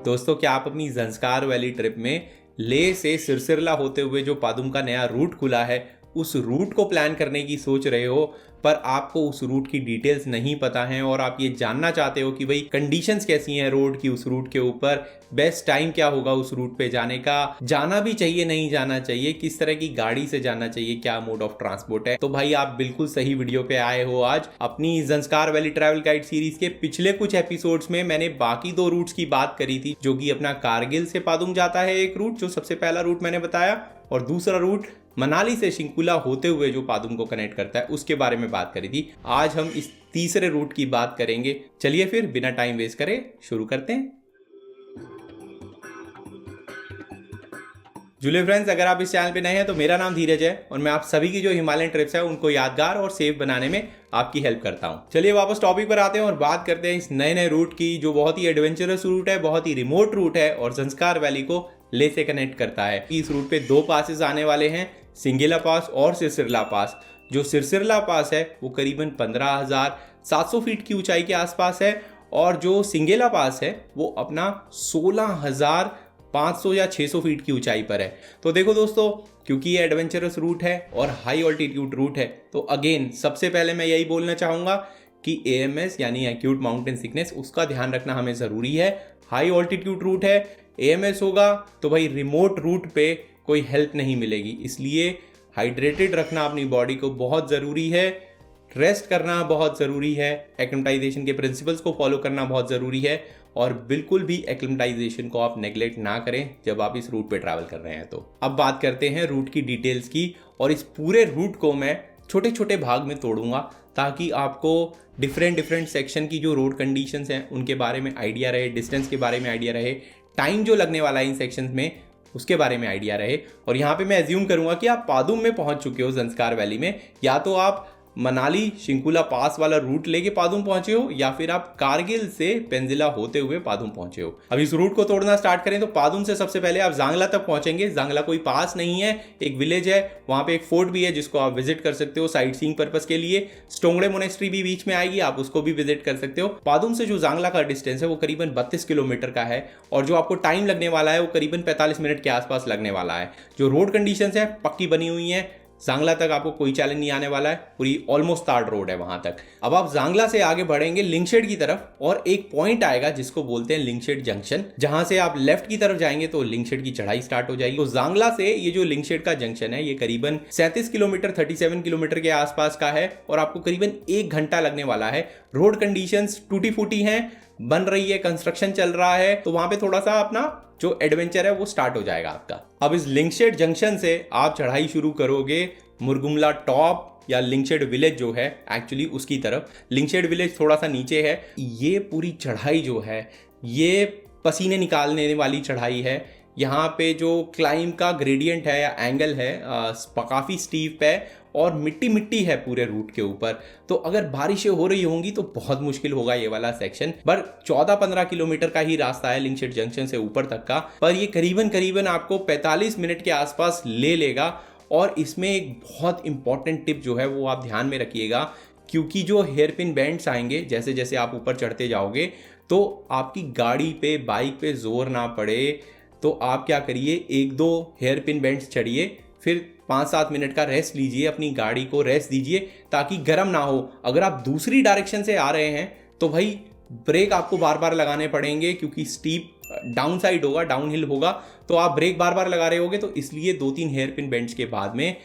दोस्तों, क्या आप अपनी ज़ंस्कार वैली ट्रिप में लेह से सिरसिरला होते हुए जो पादुम का नया रूट खुला है उस रूट को प्लान करने की सोच रहे हो, पर आपको उस रूट की डिटेल्स नहीं पता है और आप ये जानना चाहते हो कि भाई कंडीशंस कैसी हैं रोड की, उस रूट के ऊपर बेस्ट टाइम क्या होगा उस रूट पे जाने का, जाना भी चाहिए नहीं जाना चाहिए, किस तरह की गाड़ी से जाना चाहिए, क्या मोड ऑफ ट्रांसपोर्ट है, तो भाई आप बिल्कुल सही वीडियो पे आए हो। आज अपनी Zanskar valley travel guide series के पिछले कुछ एपिसोड्स में मैंने बाकी दो रूट्स की बात करी थी, जो कि अपना कारगिल से पादुम जाता है एक रूट, जो सबसे पहला रूट मैंने बताया, और दूसरा रूट मनाली से शिंकुला होते हुए जो पादुम को कनेक्ट करता है उसके बारे में बात करी थी। आज हम इस तीसरे रूट की बात करेंगे। चलिए फिर बिना टाइम वेस्ट करे शुरू करते हैं। जुले फ्रेंड्स, अगर आप इस चैनल पे नए हैं तो मेरा नाम धीरज है और मैं आप सभी की जो हिमालयन ट्रिप्स है उनको यादगार और सेफ बनाने में आपकी हेल्प करता हूं। चलिए वापस टॉपिक पर आते हैं और बात करते हैं इस नए नए रूट की, जो बहुत ही एडवेंचरस रूट है, बहुत ही रिमोट रूट है और ज़ंस्कार वैली को लेह से कनेक्ट करता है। इस रूट पे दो पासेस आने वाले हैं, सिंगेला पास और सिरसिरला पास। जो सिरसिरला पास है वो करीबन 15,700 फीट की ऊंचाई के आसपास है और जो सिंगेला पास है वो अपना 16,500 या 600 फीट की ऊंचाई पर है। तो देखो दोस्तों, क्योंकि ये एडवेंचरस रूट है और हाई ऑल्टीट्यूड रूट है, तो अगेन सबसे पहले मैं यही बोलना चाहूँगा कि AMS यानी एक्यूट माउंटेन सिकनेस, उसका ध्यान रखना हमें ज़रूरी है। हाई ऑल्टीट्यूड रूट है, AMS होगा तो भाई रिमोट रूट पे कोई हेल्प नहीं मिलेगी, इसलिए हाइड्रेटेड रखना अपनी बॉडी को बहुत ज़रूरी है, रेस्ट करना बहुत ज़रूरी है, एक्लिमेटाइजेशन के प्रिंसिपल्स को फॉलो करना बहुत ज़रूरी है और बिल्कुल भी एक्लिमेटाइजेशन को आप नेग्लेक्ट ना करें जब आप इस रूट पे ट्रैवल कर रहे हैं। तो अब बात करते हैं रूट की डिटेल्स की, और इस पूरे रूट को मैं छोटे छोटे भाग में तोड़ूंगा ताकि आपको डिफरेंट सेक्शन की जो रोड कंडीशंस हैं उनके बारे में आइडिया रहे, डिस्टेंस के बारे में आइडिया रहे, टाइम जो लगने वाला है इन सेक्शंस में उसके बारे में आइडिया रहे। और यहाँ पे मैं एज्यूम करूँगा कि आप पादुम में पहुँच चुके हो ज़ंस्कार वैली में, या तो आप मनाली शिंकुला पास वाला रूट लेके पादुम पहुंचे हो या फिर आप कारगिल से पेंजिला होते हुए पादुम पहुंचे हो। अब इस रूट को तोड़ना स्टार्ट करें तो पादुम से सबसे पहले आप जांगला तक पहुंचेंगे। जांगला कोई पास नहीं है, एक विलेज है, वहां पे एक फोर्ट भी है जिसको आप विजिट कर सकते हो साइट सीइंग पर्पस के लिए। स्टोंगड़े मोनेस्ट्री भी बीच में आएगी, आप उसको भी विजिट कर सकते हो। पादुम से जो जांगला का डिस्टेंस है वो करीबन 32 किलोमीटर का है और जो आपको टाइम लगने वाला है वो करीबन 45 मिनट के आसपास लगने वाला है। जो रोड कंडीशन है पक्की बनी हुई है, जांगला तक आपको कोई चैलेंज नहीं आने वाला है, पूरी ऑलमोस्ट ताड़ रोड है वहां तक। अब आप जांगला से आगे बढ़ेंगे लिंकशेड की तरफ और एक पॉइंट आएगा जिसको बोलते हैं लिंकशेड जंक्शन। जहां से आप लेफ्ट की तरफ जाएंगे तो लिंकशेड की चढ़ाई स्टार्ट हो जाएगी। तो जांगला से ये जो लिंकशेड का जंक्शन है ये करीबन 37 किलोमीटर 37 किलोमीटर के आसपास का है और आपको करीबन 1 घंटा लगने वाला है। रोड कंडीशंस टूटी फूटी हैं, बन रही है, कंस्ट्रक्शन चल रहा है, तो वहां पे थोड़ा सा अपना जो एडवेंचर है वो स्टार्ट हो जाएगा आपका। अब इस लिंकशेड जंक्शन से आप चढ़ाई शुरू करोगे मुरगुमला टॉप या लिंकशेड विलेज जो है एक्चुअली उसकी तरफ। लिंकशेड विलेज थोड़ा सा नीचे है। ये पूरी चढ़ाई जो है ये पसीने निकालने वाली चढ़ाई है। यहाँ पे जो क्लाइम का ग्रेडियंट है या एंगल है काफ़ी स्टीप है और मिट्टी मिट्टी है पूरे रूट के ऊपर। तो अगर बारिशें हो रही होंगी तो बहुत मुश्किल होगा ये वाला सेक्शन। पर 14-15 किलोमीटर का ही रास्ता है लिंकशेड जंक्शन से ऊपर तक का, पर ये करीबन आपको 45 मिनट के आसपास ले लेगा। और इसमें एक बहुत इंपॉर्टेंट टिप जो है वो आप ध्यान में रखिएगा, क्योंकि जो हेयर पिन बेंड्स आएंगे जैसे जैसे आप ऊपर चढ़ते जाओगे तो आपकी गाड़ी पे, बाइक पे जोर ना पड़े, तो आप क्या करिए, 1-2 हेयर पिन बेंड्स चढ़िए, फिर 5-7 मिनट का रेस्ट लीजिए, अपनी गाड़ी को रेस्ट दीजिए ताकि गर्म ना हो। अगर आप दूसरी डायरेक्शन से आ रहे हैं तो भाई ब्रेक आपको बार बार लगाने पड़ेंगे, क्योंकि स्टीप डाउन साइड होगा, डाउन हिल होगा, तो आप ब्रेक बार बार लगा रहे होगे। तो इसलिए 2-3 हेयर पिन बेंड्स के बाद में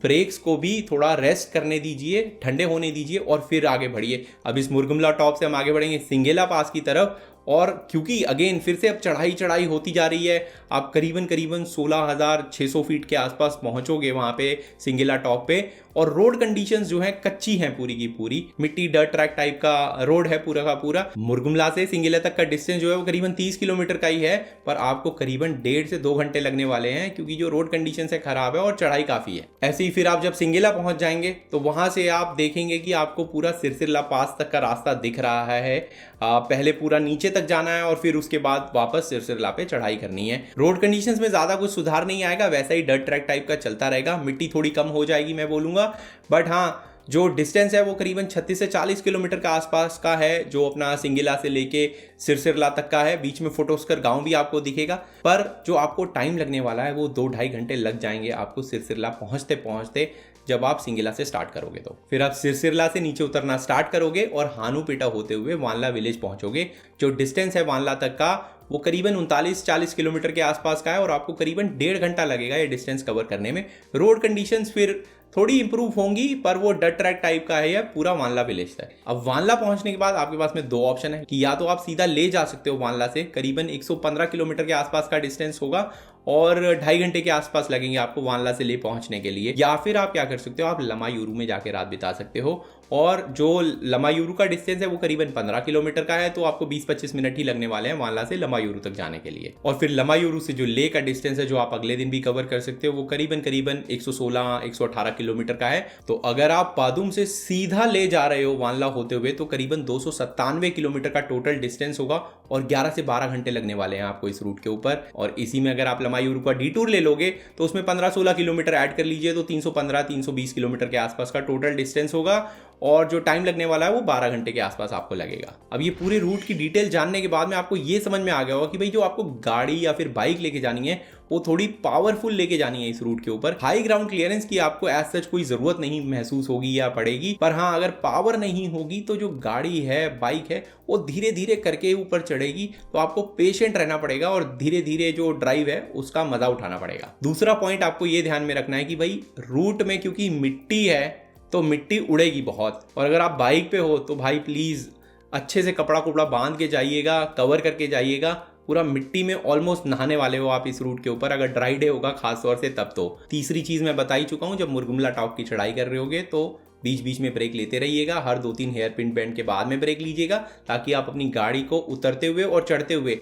ब्रेक्स को भी थोड़ा रेस्ट करने दीजिए, ठंडे होने दीजिए और फिर आगे बढ़िए। अब इस मुरगुमला टॉप से हम आगे बढ़ेंगे सिंगेला पास की तरफ, और क्योंकि अगेन फिर से अब चढ़ाई होती जा रही है, आप करीबन 16,600 फीट के आसपास पहुंचोगे वहां पे सिंगेला टॉप पे। और रोड कंडीशंस जो है कच्ची हैं, पूरी की पूरी मिट्टी डर्ट ट्रैक टाइप का रोड है पूरा का पूरा। मुरगुमला से सिंगेला तक का डिस्टेंस जो है वो करीबन 30 किलोमीटर का ही है, पर आपको करीबन 1.5 से 2 घंटे लगने वाले हैं, क्योंकि जो रोड कंडीशंस है खराब है और चढ़ाई काफी है। ऐसे ही फिर आप जब सिंगेला पहुंच जाएंगे तो वहां से आप देखेंगे कि आपको पूरा सिरसिरला पास तक का रास्ता दिख रहा है। पहले पूरा नीचे तक जाना है और फिर उसके बाद वापस सिरसिरला पे चढ़ाई करनी है। रोड कंडीशंस में ज्यादा कुछ सुधार नहीं आएगा, वैसा ही डर्ट ट्रैक टाइप का चलता रहेगा, मिट्टी थोड़ी कम हो जाएगी मैं बोलूंगा। बट हाँ, जो डिस्टेंस है वो करीबन 36 से 40 किलोमीटर के आसपास का है, जो अपना सिंगिला से लेके सिरसिरला तक का है। बीच में फोटोस्कर गांव भी आपको दिखेगा, पर जो आपको टाइम लगने वाला है वो 2-2.5 घंटे लग जाएंगे आपको सिरसिरला पहुंचते पहुंचते, जब आप सिंगिला से स्टार्ट करोगे। तो फिर आप सिरसिरला से नीचे उतरना स्टार्ट करोगे और हानूपेटा होते हुए वानला विलेज पहुंचोगे। जो डिस्टेंस है वानला तक का वो करीबन 39-40 किलोमीटर के आसपास का है और आपको करीबन 1.5 घंटा लगेगा ये डिस्टेंस कवर करने में। रोड कंडीशंस फिर थोड़ी इंप्रूव होंगी, पर वो डट ट्रैक टाइप का है, या पूरा वानला विलेज तक। अब वानला पहुंचने के बाद आपके पास में 2 ऑप्शन है कि या तो आप सीधा ले जा सकते हो वानला से, करीबन 115 किलोमीटर के आसपास का डिस्टेंस होगा और 2.5 घंटे के आसपास लगेंगे आपको वानला से ले पहुंचने के लिए। या फिर आप क्या कर सकते हो, आप लमायूरू में जाके रात बिता सकते हो, और जो लमायूरू का डिस्टेंस है वो करीबन 15 किलोमीटर का है, तो आपको 20-25 मिनट ही लगने वाले हैं वानला से लमायूरू तक जाने के लिए। और फिर लमायूरू से जो ले का डिस्टेंस है, जो आप अगले दिन भी कवर कर सकते हो, वो करीबन 116-118 किलोमीटर का है। तो अगर आप पादुम से सीधा ले जा रहे हो वानला होते हुए, तो करीबन 297 किलोमीटर का टोटल डिस्टेंस होगा और 11 से 12 घंटे लगने वाले हैं आपको इस रूट के ऊपर। और इसी में अगर आप लमायूरू का डिटूर ले लोगे तो उसमें 15-16 किलोमीटर ऐड कर लीजिए, तो 315-320 किलोमीटर के आसपास का टोटल डिस्टेंस होगा और जो टाइम लगने वाला है वो 12 घंटे के आसपास आपको लगेगा। अब ये पूरे रूट की डिटेल जानने के बाद में आपको ये समझ में आ गया होगा कि भाई जो आपको गाड़ी या फिर बाइक लेके जानी है वो थोड़ी पावरफुल लेके जानी है इस रूट के ऊपर। हाई ग्राउंड क्लियरेंस की आपको एज सच कोई जरूरत नहीं महसूस होगी या पड़ेगी, पर हाँ अगर पावर नहीं होगी तो जो गाड़ी है, बाइक है, वो धीरे धीरे करके ऊपर चढ़ेगी, तो आपको पेशेंट रहना पड़ेगा और धीरे धीरे जो ड्राइव है उसका मजा उठाना पड़ेगा। दूसरा पॉइंट आपको ये ध्यान में रखना है कि भाई रूट में क्योंकि मिट्टी है तो मिट्टी उड़ेगी बहुत, और अगर आप बाइक पे हो तो भाई प्लीज अच्छे से कपड़ा कुपड़ा बांध के जाइएगा, कवर करके जाइएगा। पूरा मिट्टी में ऑलमोस्ट नहाने वाले हो आप इस रूट के ऊपर, अगर ड्राई डे होगा खास तौर से तब तो। तीसरी चीज मैं बता ही चुका हूँ, जब मुरगुमला टॉप की चढ़ाई कर रहे होगे तो बीच बीच में ब्रेक लेते रहिएगा, हर 2-3 हेयर पिन बैंड के बाद में ब्रेक लीजिएगा, ताकि आप अपनी गाड़ी को उतरते हुए और चढ़ते हुए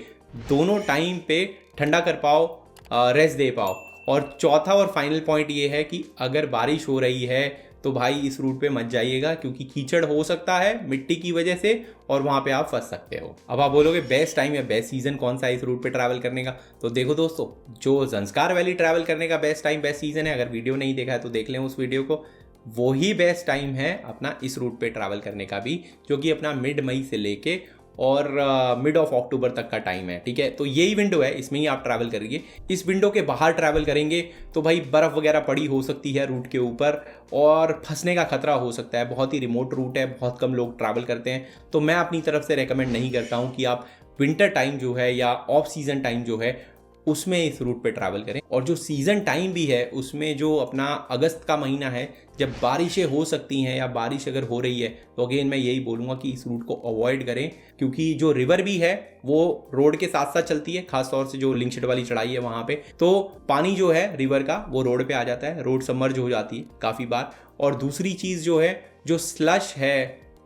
दोनों टाइम पे ठंडा कर पाओ, रेस्ट दे पाओ। और चौथा और फाइनल पॉइंट ये है कि अगर बारिश हो रही है तो भाई इस रूट पे मत जाइएगा, क्योंकि कीचड़ हो सकता है मिट्टी की वजह से और वहां पे आप फंस सकते हो। अब आप बोलोगे बेस्ट टाइम या बेस्ट सीजन कौन सा है इस रूट पे ट्रैवल करने का, तो देखो दोस्तों, जो ज़ंस्कार वैली ट्रैवल करने का बेस्ट टाइम, बेस्ट सीजन है, अगर वीडियो नहीं देखा है तो देख लें उस वीडियो को, वो ही बेस्ट टाइम है अपना इस रूट पे ट्रैवल करने का भी, जो कि अपना मिड मई से लेके और मिड ऑफ अक्टूबर तक का टाइम है। ठीक है, तो यही विंडो है, इसमें ही आप ट्रैवल करिए। इस विंडो के बाहर ट्रैवल करेंगे तो भाई बर्फ़ वगैरह पड़ी हो सकती है रूट के ऊपर और फंसने का खतरा हो सकता है। बहुत ही रिमोट रूट है, बहुत कम लोग ट्रैवल करते हैं, तो मैं अपनी तरफ से रेकमेंड नहीं करता हूँ कि आप विंटर टाइम जो है या ऑफ सीजन टाइम जो है उसमें इस रूट पे ट्रैवल करें। और जो सीज़न टाइम भी है उसमें जो अपना अगस्त का महीना है, जब बारिशें हो सकती हैं या बारिश अगर हो रही है, तो अगेन मैं यही बोलूँगा कि इस रूट को अवॉइड करें, क्योंकि जो रिवर भी है वो रोड के साथ साथ चलती है, खासतौर से जो लिंकशेड वाली चढ़ाई है वहाँ पे, तो पानी जो है रिवर का वो रोड पे आ जाता है, रोड सबमर्ज हो जाती है काफ़ी बार। और दूसरी चीज़ जो है, जो स्लश है,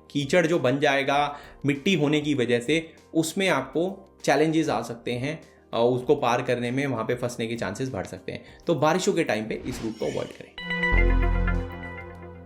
कीचड़ जो बन जाएगा मिट्टी होने की वजह से, उसमें आपको चैलेंजेस आ सकते हैं, उसको पार करने में वहाँ पे फंसने के चांसेस बढ़ सकते हैं। तो बारिशों के टाइम पे इस रूट को अवॉइड करें।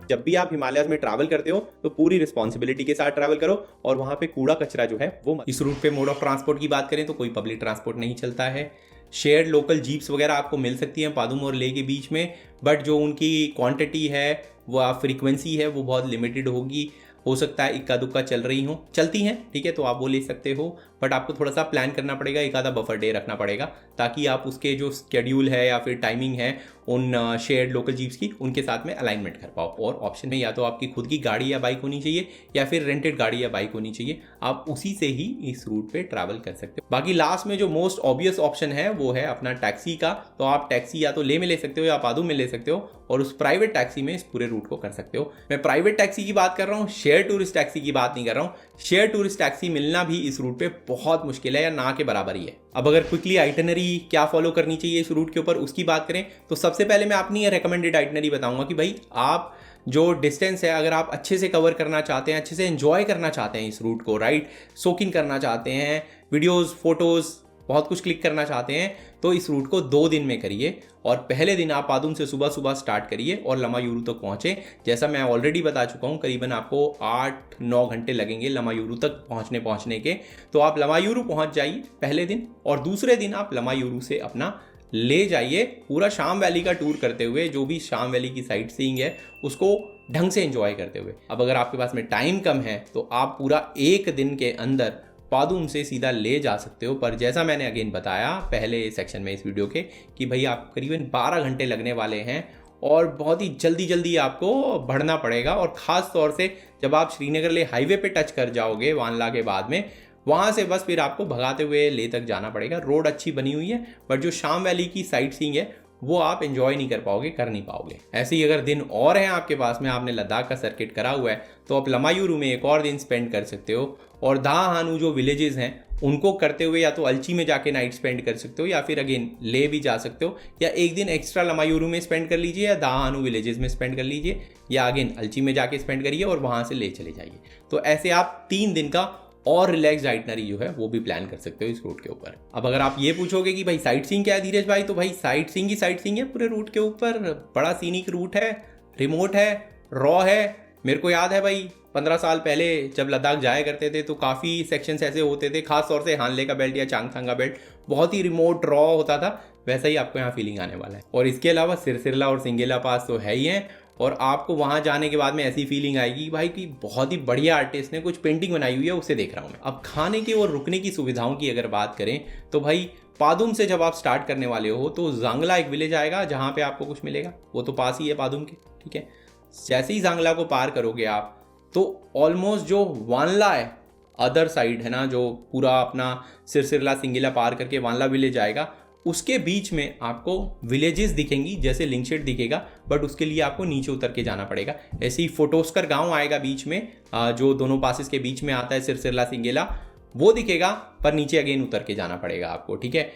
जब भी आप हिमालयस में ट्रैवल करते हो तो पूरी रिस्पॉन्सिबिलिटी के साथ ट्रैवल करो और वहाँ पे कूड़ा कचरा जो है वो मत। इस रूट पे मोड ऑफ ट्रांसपोर्ट की बात करें तो कोई पब्लिक ट्रांसपोर्ट नहीं चलता है। शेयर्ड लोकल जीप्स वगैरह आपको मिल सकती हैं पादुम और लेह के बीच में, बट जो उनकी क्वांटिटी है वो फ्रीक्वेंसी है वो बहुत लिमिटेड होगी। हो सकता है इक्का दुक्का चलती हैं, ठीक है, तो आप वो ले सकते हो, बट आपको थोड़ा सा प्लान करना पड़ेगा, एक आधा बफर डे रखना पड़ेगा, ताकि आप उसके जो स्केड्यूल है या फिर टाइमिंग है उन शेयर्ड लोकल जीप्स की, उनके साथ में अलाइनमेंट कर पाओ। और ऑप्शन में या तो आपकी खुद की गाड़ी या बाइक होनी चाहिए या फिर रेंटेड गाड़ी या बाइक होनी चाहिए, आप उसी से ही इस रूट पे ट्रैवल कर सकते हो। बाकी लास्ट में जो मोस्ट ऑब्वियस ऑप्शन है वो है अपना टैक्सी का, तो आप टैक्सी या तो लेह में ले सकते हो या पादुम में ले सकते हो और उस प्राइवेट टैक्सी में इस पूरे रूट को कर सकते हो। मैं प्राइवेट टैक्सी की बात कर रहा हूँ, शेयर टूरिस्ट टैक्सी की बात नहीं कर रहा हूँ। शेयर टूरिस्ट टैक्सी मिलना भी इस रूट पे बहुत मुश्किल है या ना के बराबर ही है। अब अगर क्विकली आइटनरी क्या फॉलो करनी चाहिए इस रूट के ऊपर उसकी बात करें तो सबसे पहले मैं अपनी रिकमेंडेड आइटनरी बताऊंगा कि भाई आप जो डिस्टेंस है अगर आप अच्छे से कवर करना चाहते हैं, अच्छे से एंजॉय करना चाहते हैं इस रूट को, राइट, सोकिंग करना चाहते हैं, वीडियोस, फोटोज बहुत कुछ क्लिक करना चाहते हैं, तो इस रूट को 2 दिन में करिए। और पहले दिन आप पादुम से सुबह सुबह स्टार्ट करिए और लमायूरू तक पहुँचे। जैसा मैं ऑलरेडी बता चुका हूँ, करीबन आपको 8-9 घंटे लगेंगे लमायूरू तक पहुँचने के। तो आप लमायूरू पहुँच जाइए पहले दिन और दूसरे दिन आप लमायूरू से अपना ले जाइए, पूरा शाम वैली का टूर करते हुए, जो भी शाम वैली की साइट सीइंग है उसको ढंग से एंजॉय करते हुए। अब अगर आपके पास में टाइम कम है तो आप पूरा एक दिन के अंदर पादुम से सीधा ले जा सकते हो, पर जैसा मैंने अगेन बताया पहले सेक्शन में इस वीडियो के कि भाई आप करीबन 12 घंटे लगने वाले हैं और बहुत ही जल्दी जल्दी आपको बढ़ना पड़ेगा। और ख़ास तौर से जब आप श्रीनगर ले हाईवे पे टच कर जाओगे वानला के बाद में, वहाँ से बस फिर आपको भगाते हुए ले तक जाना पड़ेगा। रोड अच्छी बनी हुई है, बट जो शाम वैली की साइट सीइंग है वो आप एंजॉय नहीं कर पाओगे, कर नहीं पाओगे। ऐसे ही अगर दिन और हैं आपके पास में, आपने लद्दाख का सर्किट करा हुआ है, तो आप लमायूरू में एक और दिन स्पेंड कर सकते हो। और दा हानू जो विलेजेस हैं उनको करते हुए या तो अल्ची में जाके नाइट स्पेंड कर सकते हो, या फिर अगेन ले भी जा सकते हो, या एक दिन एक्स्ट्रा लमायूरू में स्पेंड कर लीजिए, या दा हानू विलेजेस में स्पेंड कर लीजिए, या अगेन अल्ची में जाके स्पेंड करिए और वहाँ से ले चले जाइए। तो ऐसे आप 3 दिन का और रिलैक्स आइटनरी जो है वो भी प्लान कर सकते हो इस रूट के ऊपर। अब अगर आप ये पूछोगे कि भाई साइट सीइंग क्या है धीरज भाई, तो भाई साइट सीइंग ही साइट सीइंग है पूरे रूट के ऊपर। बड़ा सीनिक रूट है, रिमोट है, रॉ है। मेरे को याद है भाई 15 साल पहले जब लद्दाख जाया करते थे तो काफ़ी सेक्शंस ऐसे होते थे, खास तौर से हानले का बेल्ट या चांगथंगा बेल्ट बहुत ही रिमोट रॉ होता था। वैसा ही आपको यहाँ फीलिंग आने वाला है। और इसके अलावा सिरसिरला और सिंगेला पास तो है ही हैं, और आपको वहाँ जाने के बाद में ऐसी फीलिंग आएगी भाई कि बहुत ही बढ़िया आर्टिस्ट ने कुछ पेंटिंग बनाई हुई है, उसे देख रहा हूँ मैं। अब खाने की और रुकने की सुविधाओं की अगर बात करें तो भाई पादुम से जब आप स्टार्ट करने वाले हो तो जांगला एक विलेज आएगा जहाँ पे आपको कुछ मिलेगा, वो तो पास ही है पादुम के, ठीक है। जैसे ही जांगला को पार करोगे आप तो ऑलमोस्ट जो वानला है अदर साइड है ना, जो पूरा अपना सिरसिरला सिंगेला पार करके वानला विलेज आएगा, उसके बीच में आपको विलेजेस दिखेंगी जैसे लिंकशेड दिखेगा, बट उसके लिए आपको नीचे उतर के जाना पड़ेगा। ऐसे ही फोटोस्कर गांव आएगा बीच में, जो दोनों पासेस के बीच में आता है सिरसिरला सिंगेला, वो दिखेगा, पर नीचे अगेन उतर के जाना पड़ेगा आपको, ठीक है।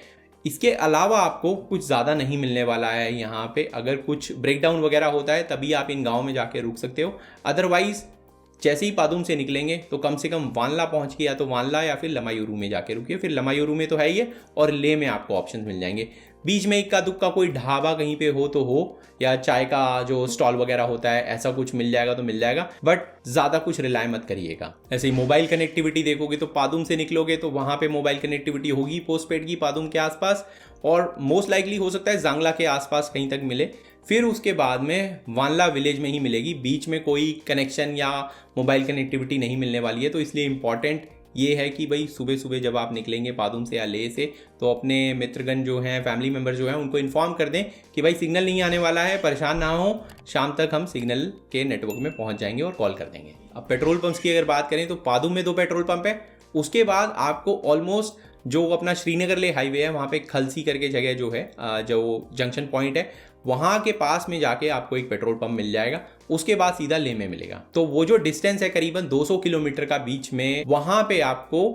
इसके अलावा आपको कुछ ज़्यादा नहीं मिलने वाला है यहाँ पे। अगर कुछ ब्रेकडाउन वगैरह होता है तभी आप इन गाँव में जाके रुक सकते हो, अदरवाइज जैसे ही पादुम से निकलेंगे तो कम से कम वानला पहुंच के या तो वानला या फिर लमायूरू में जाके रुकिए। फिर लमायूरू में तो है ही है, और ले में आपको ऑप्शंस मिल जाएंगे। बीच में इक्का दुक्का कोई ढाबा कहीं पे हो तो हो, या चाय का जो स्टॉल वगैरह होता है ऐसा कुछ मिल जाएगा तो मिल जाएगा, बट ज़्यादा कुछ रिलाय मत करिएगा। ऐसे ही मोबाइल कनेक्टिविटी देखोगे तो पादुम से निकलोगे तो वहाँ पे मोबाइल कनेक्टिविटी होगी पोस्टपेड की पादुम के आसपास, और मोस्ट लाइकली हो सकता है जांगला के आसपास कहीं तक मिले। फिर उसके बाद में वानला विलेज में ही मिलेगी, बीच में कोई कनेक्शन या मोबाइल कनेक्टिविटी नहीं मिलने वाली है। तो इसलिए इम्पॉर्टेंट ये है कि भाई सुबह सुबह जब आप निकलेंगे पादुम से या ले से, तो अपने मित्रगण जो हैं, फैमिली मेम्बर जो हैं, उनको इन्फॉर्म कर दें कि भाई सिग्नल नहीं आने वाला है, परेशान ना हो, शाम तक हम सिग्नल के नेटवर्क में पहुंच जाएंगे और कॉल कर देंगे। अब पेट्रोल पंप्स की अगर बात करें तो पादुम में 2 पेट्रोल पंप है। उसके बाद आपको ऑलमोस्ट जो अपना श्रीनगर ले हाईवे है वहाँ पे खलसी करके जगह जो है, जो जंक्शन पॉइंट है, वहाँ के पास में जाके आपको एक पेट्रोल पंप मिल जाएगा। उसके बाद सीधा ले में मिलेगा। तो वो जो डिस्टेंस है करीबन 200 किलोमीटर का बीच में, वहाँ पे आपको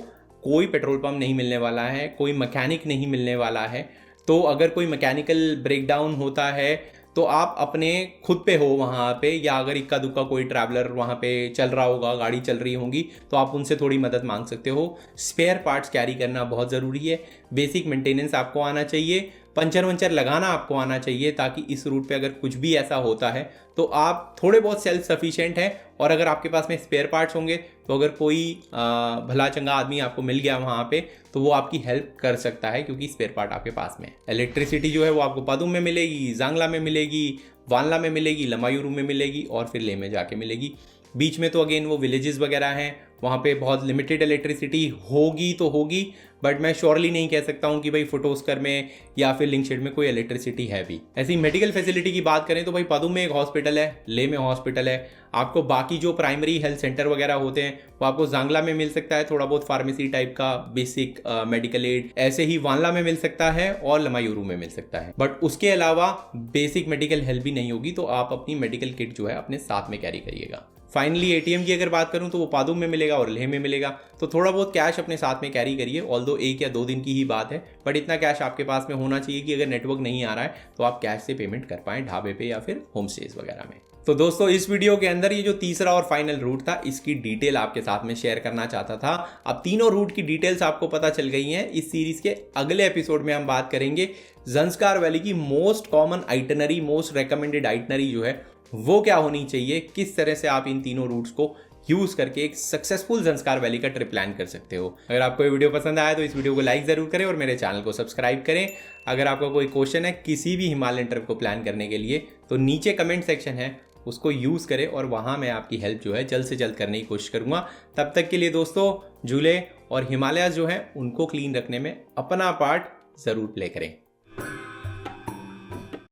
कोई पेट्रोल पंप नहीं मिलने वाला है, कोई मैकेनिक नहीं मिलने वाला है। तो अगर कोई मैकेनिकल ब्रेकडाउन होता है तो आप अपने खुद पे हो वहाँ पे, या अगर इक्का दुक्का कोई ट्रैवलर वहाँ पे चल रहा होगा, गाड़ी चल रही होंगी, तो आप उनसे थोड़ी मदद मांग सकते हो। स्पेयर पार्ट्स कैरी करना बहुत ज़रूरी है। बेसिक मेंटेनेंस आपको आना चाहिए, पंचर वंचर लगाना आपको आना चाहिए, ताकि इस रूट पे अगर कुछ भी ऐसा होता है तो आप थोड़े बहुत सेल्फ सफिशिएंट हैं। और अगर आपके पास में स्पेयर पार्ट्स होंगे तो अगर कोई भला चंगा आदमी आपको मिल गया वहाँ पे तो वो आपकी हेल्प कर सकता है, क्योंकि स्पेयर पार्ट आपके पास में। इलेक्ट्रिसिटी जो है वो आपको पादुम में मिलेगी, जांगला में मिलेगी, वानला में मिलेगी, लमायूरू में मिलेगी, और फिर ले में जाके मिलेगी। बीच में तो अगेन वो विलेजेस वगैरह हैं, वहाँ पे बहुत लिमिटेड इलेक्ट्रिसिटी होगी तो होगी, बट मैं श्योरली नहीं कह सकता हूँ कि भाई फोटोस्कर में या फिर लिंकशेड में कोई इलेक्ट्रिसिटी है भी। ऐसी मेडिकल फैसिलिटी की बात करें तो भाई पादुम में एक हॉस्पिटल है, ले में हॉस्पिटल है। आपको बाकी जो प्राइमरी हेल्थ सेंटर वगैरह होते हैं वो आपको जांगला में मिल सकता है, थोड़ा बहुत फार्मेसी टाइप का बेसिक मेडिकल एड ऐसे ही वानला में मिल सकता है और लमायूरू में मिल सकता है। बट उसके अलावा बेसिक मेडिकल हेल्प भी नहीं होगी, तो आप अपनी मेडिकल किट जो है अपने साथ में कैरी करिएगा। फाइनली एटीएम की अगर बात करूं तो वो पादुम में मिलेगा और लेह में मिलेगा, तो थोड़ा बहुत कैश अपने साथ में कैरी करिए। ऑल्दो 1 या 2 दिन की ही बात है, बट इतना कैश आपके पास में होना चाहिए कि अगर नेटवर्क नहीं आ रहा है तो आप कैश से पेमेंट कर पाएं ढाबे पे या फिर होम स्टेज वगैरह में। तो दोस्तों इस वीडियो के अंदर ये जो तीसरा और फाइनल रूट था इसकी डिटेल आपके साथ में शेयर करना चाहता था। अब तीनों रूट की डिटेल्स आपको पता चल गई हैं। इस सीरीज के अगले एपिसोड में हम बात करेंगे ज़ंस्कार वैली की most common itinerary, most recommended itinerary जो है वो क्या होनी चाहिए, किस तरह से आप इन तीनों रूट्स को यूज़ करके एक सक्सेसफुल ज़ंस्कार वैली का ट्रिप प्लान कर सकते हो। अगर आपको ये वीडियो पसंद आया तो इस वीडियो को लाइक ज़रूर करें और मेरे चैनल को सब्सक्राइब करें। अगर आपका कोई क्वेश्चन है किसी भी हिमालयन ट्रिप को प्लान करने के लिए तो नीचे कमेंट सेक्शन है, उसको यूज़ करें और वहाँ मैं आपकी हेल्प जो है जल्द से जल्द करने की कोशिश करूँगा। तब तक के लिए दोस्तों, झूले और हिमालयाज़ जो हैं उनको क्लीन रखने में अपना पार्ट ज़रूर प्ले करें।